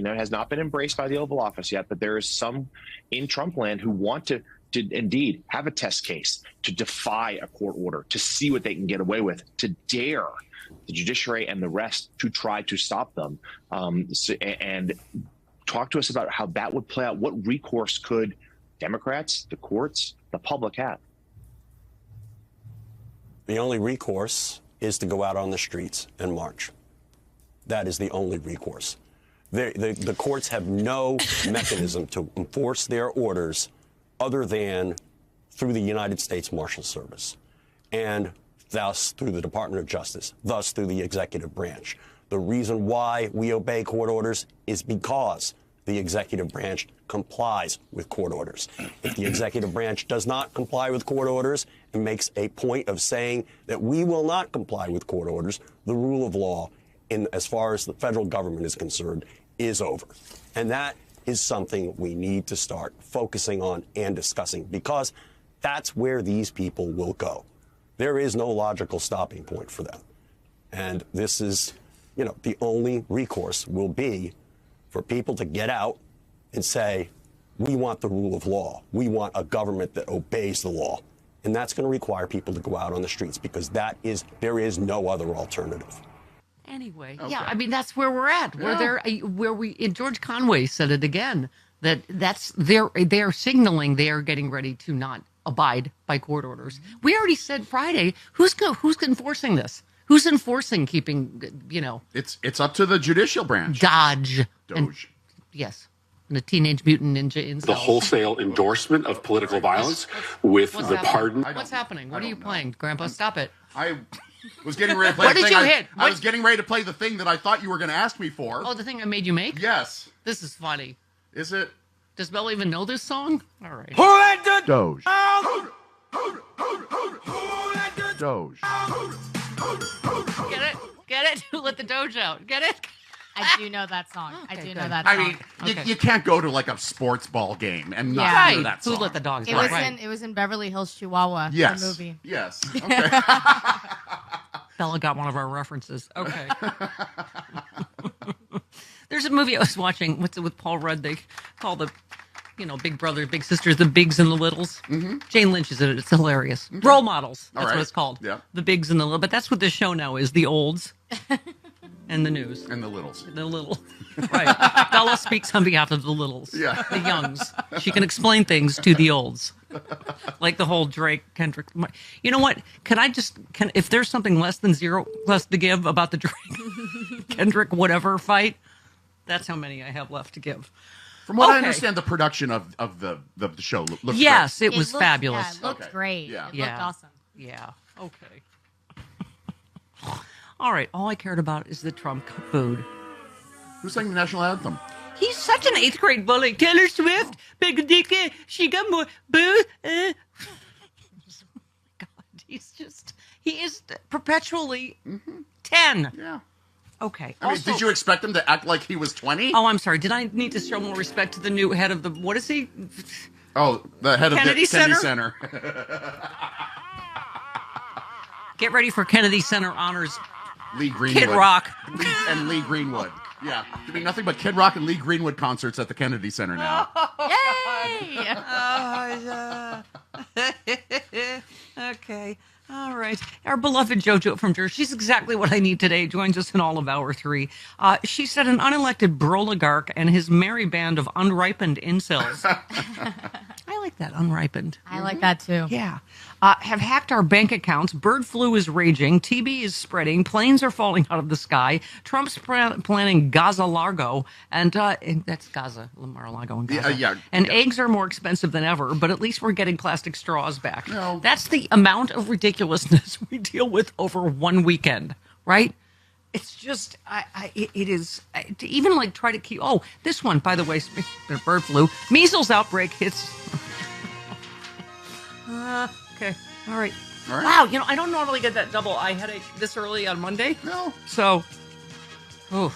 that has not been embraced by the Oval Office yet, but there is some in Trump land who want to indeed have a test case, to defy a court order, to see what they can get away with, to dare the judiciary and the rest to try to stop them. And talk to us about how that would play out. What recourse could Democrats, the courts, the public have? The only recourse is to go out on the streets and march. That is the only recourse. The courts have no mechanism to enforce their orders other than through the United States Marshal Service, and thus through the Department of Justice, thus through the executive branch. The reason why we obey court orders is because the executive branch complies with court orders. If the executive branch does not comply with court orders and makes a point of saying that we will not comply with court orders, the rule of law, as far as the federal government is concerned, is over. And that is something we need to start focusing on and discussing, because that's where these people will go. There is no logical stopping point for them. And this is, the only recourse will be for people to get out and say, we want the rule of law. We want a government that obeys the law. And that's going to require people to go out on the streets, because there is no other alternative. Anyway, Okay. yeah, I mean, that's where we're at. Yeah. George Conway said it again, they're signaling they are getting ready to not abide by court orders. We already said Friday, who's enforcing this? Who's enforcing keeping, It's up to the judicial branch. Doge. Doge. Yes. And the Teenage Mutant Ninja incels. The wholesale endorsement of political violence with What's the happening? pardon. What's happening? What are you playing? Grandpa, stop it. I was getting ready to play What the did thing. you hit? I was getting ready to play the thing that I thought you were going to ask me for. Oh, the thing I made you make? Yes. This is funny. Is it? Does Bella even know this song? All right. Doge. Doge. Get it? Get it? Who let the Doge out? Get it? I do know that song. Okay, I do good. know that song. I mean, Okay. you can't go to like a sports ball game and not Yeah. hear that Who song. let the dogs It out? was Right. it was in Beverly Hills, Chihuahua. Yes. The movie. Yes. Okay. Bella got one of our references. Okay. There's a movie I was watching. What's it with Paul Rudd? They call the, Big Brother, Big Sisters, the Bigs and the Littles. Mm-hmm. Jane Lynch is in it. It's hilarious. Okay. Role models. That's what it's called. Yeah. The Bigs and the Littles. But that's what this show now is. The olds and the news. And the littles. The little. Right. Bella speaks on behalf of the littles. Yeah. The youngs. She can explain things to the olds. Like the whole Drake, Kendrick. You know what? If there's something less to give about the Drake, Kendrick, whatever fight, that's how many I have left to give. From what I understand, the production of the show looks great. Yes, it was looked, fabulous. Yeah, it looked great. Yeah. It looked awesome. Yeah. Okay. All right. All I cared about is the Trump food. Who sang the national anthem? He's such an 8th grade bully. Taylor Swift, Big Dicky, she got more boo. God, he is perpetually 10. Yeah. Okay. I mean, did you expect him to act like he was 20? Oh, I'm sorry. Did I need to show more respect to the new head of the, what is he? Oh, the head Kennedy of the Kennedy Center? Center. Get ready for Kennedy Center honors. Lee Greenwood. Kid Rock. And Lee Greenwood. Yeah. Doing nothing but Kid Rock and Lee Greenwood concerts at the Kennedy Center now. Yay! Okay. All right. Our beloved JoJo from Jersey. She's exactly what I need today. Joins us in all of hour 3. She said an unelected broligarch and his merry band of unripened incels. I like that, unripened. I like that too. Yeah. Have hacked our bank accounts. Bird flu is raging. TB is spreading. Planes are falling out of the sky. Trump's planning Gaza Largo. And that's Gaza, Mar-a-Lago and Gaza. Yeah. And eggs are more expensive than ever, but at least we're getting plastic straws back. No. That's the amount of ridiculousness we deal with over one weekend, right? It's just, it is, to even like try to keep, this one, by the way, bird flu, measles outbreak hits. Okay. All right. Wow. I don't normally get that double eye headache this early on Monday. No. So, God,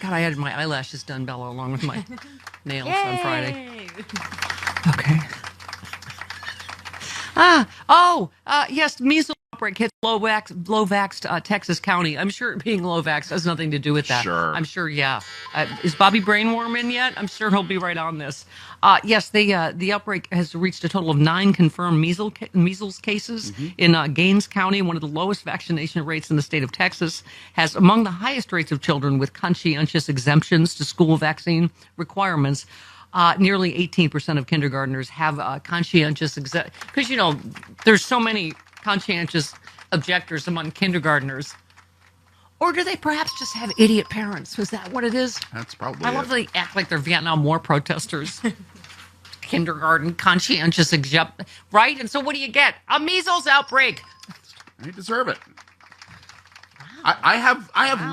I had my eyelashes done, Bella, along with my nails on Friday. Okay. Yes, measles outbreak hits low-vaxxed Texas County. I'm sure being low-vaxxed has nothing to do with that. Sure. I'm sure, yeah. Is Bobby Brainworm in yet? I'm sure he'll be right on this. Yes, the outbreak has reached a total of 9 confirmed measles cases in Gaines County, one of the lowest vaccination rates in the state of Texas, has among the highest rates of children with conscientious exemptions to school vaccine requirements. Nearly 18% of kindergartners have conscientious because there's so many conscientious objectors among kindergartners. Or do they perhaps just have idiot parents? Was that what it is? That's probably I love they act like they're Vietnam War protesters. Kindergarten conscientious exempt, right? And so what do you get? A measles outbreak. They deserve it. I have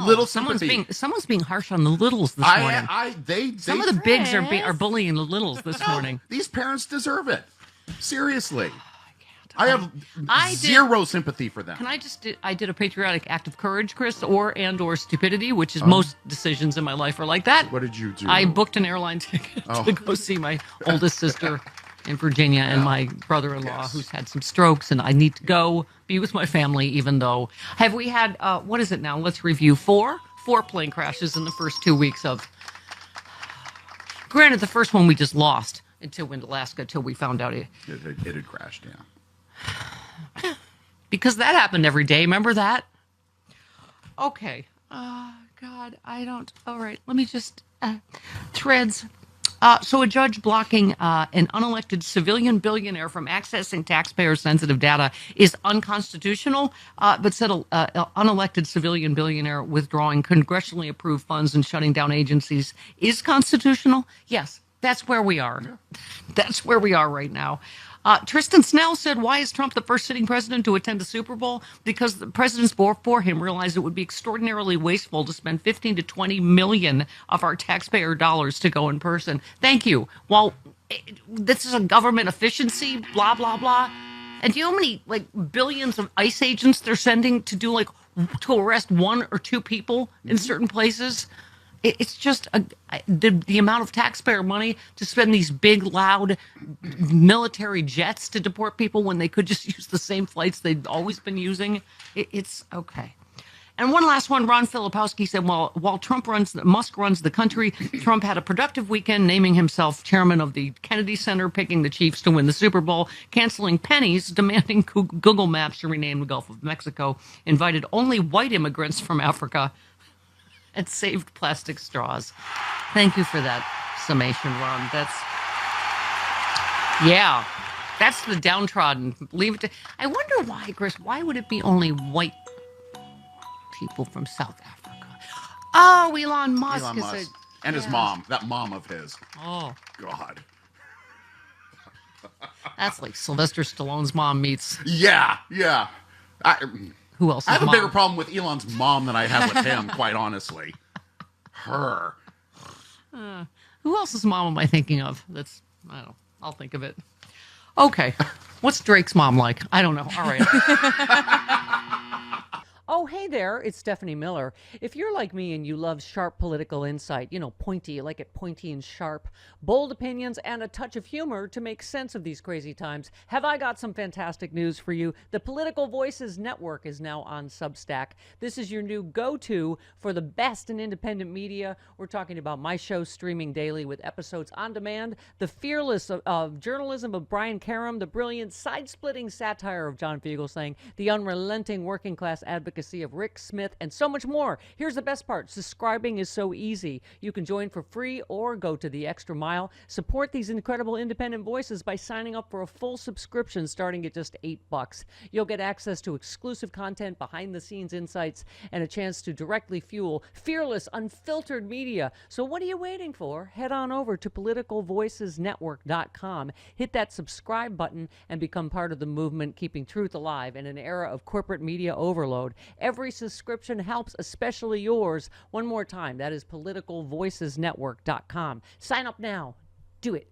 little sympathy. Someone's being harsh on the littles this morning. Some of the bigs are bullying the littles this morning. These parents deserve it. Seriously. I have zero sympathy for them. Can I did a patriotic act of courage, Chris, or stupidity, which is most decisions in my life are like that. What did you do? I booked an airline ticket to go see my oldest sister in Virginia and my brother-in-law who's had some strokes, and I need to go be with my family, even though have we had what is it now? Let's review four plane crashes in the first 2 weeks of. Granted, the first one we just lost until we went to Alaska until we found out it had crashed. Yeah, because that happened every day. Remember that? Okay. God, I don't. All right, let me just threads. So a judge blocking an unelected civilian billionaire from accessing taxpayer-sensitive data is unconstitutional, but said an unelected civilian billionaire withdrawing congressionally approved funds and shutting down agencies is constitutional. Yes, that's where we are. Yeah. That's where we are right now. Tristan Snell said, why is Trump the first sitting president to attend the Super Bowl? Because the presidents before him realized it would be extraordinarily wasteful to spend 15 to 20 million of our taxpayer dollars to go in person. Thank you. Well, this is a government efficiency, blah, blah, blah. And do you know how many billions of ICE agents they're sending to do to arrest 1 or 2 people in certain places? It's just the amount of taxpayer money to spend these big, loud military jets to deport people when they could just use the same flights they've always been using. It's okay. And one last one, Ron Filipowski said, while Musk runs the country, Trump had a productive weekend naming himself chairman of the Kennedy Center, picking the Chiefs to win the Super Bowl, canceling pennies, demanding Google Maps to rename the Gulf of Mexico, invited only white immigrants from Africa, and saved plastic straws. Thank you for that summation, Ron. That's the downtrodden. Leave it to. I wonder why, Chris. Why would it be only white people from South Africa? Oh, Elon Musk. And his mom. That mom of his. Oh, God. That's like Sylvester Stallone's mom meets. Yeah. Who else? I have a bigger problem with Elon's mom than I have with him, quite honestly. Her. Who else's mom am I thinking of? I don't know. I'll think of it. Okay. What's Drake's mom like? I don't know. All right. Oh, hey there, it's Stephanie Miller. If you're like me and you love sharp political insight, pointy, you like it pointy and sharp, bold opinions, and a touch of humor to make sense of these crazy times, have I got some fantastic news for you. The Political Voices Network is now on Substack. This is your new go-to for the best in independent media. We're talking about my show streaming daily with episodes on demand, the fearless of journalism of Brian Karem, the brilliant side-splitting satire of John Fugelsang, the unrelenting working class advocacy of Rick Smith, and so much more. Here's the best part. Subscribing is so easy. You can join for free or go to the extra mile. Support these incredible independent voices by signing up for a full subscription starting at just $8. You'll get access to exclusive content, behind-the-scenes insights, and a chance to directly fuel fearless, unfiltered media. So what are you waiting for? Head on over to politicalvoicesnetwork.com. Hit that subscribe button and become part of the movement keeping truth alive in an era of corporate media overload. Every subscription helps, especially yours. One more time, that is politicalvoicesnetwork.com. Sign up now. Do it.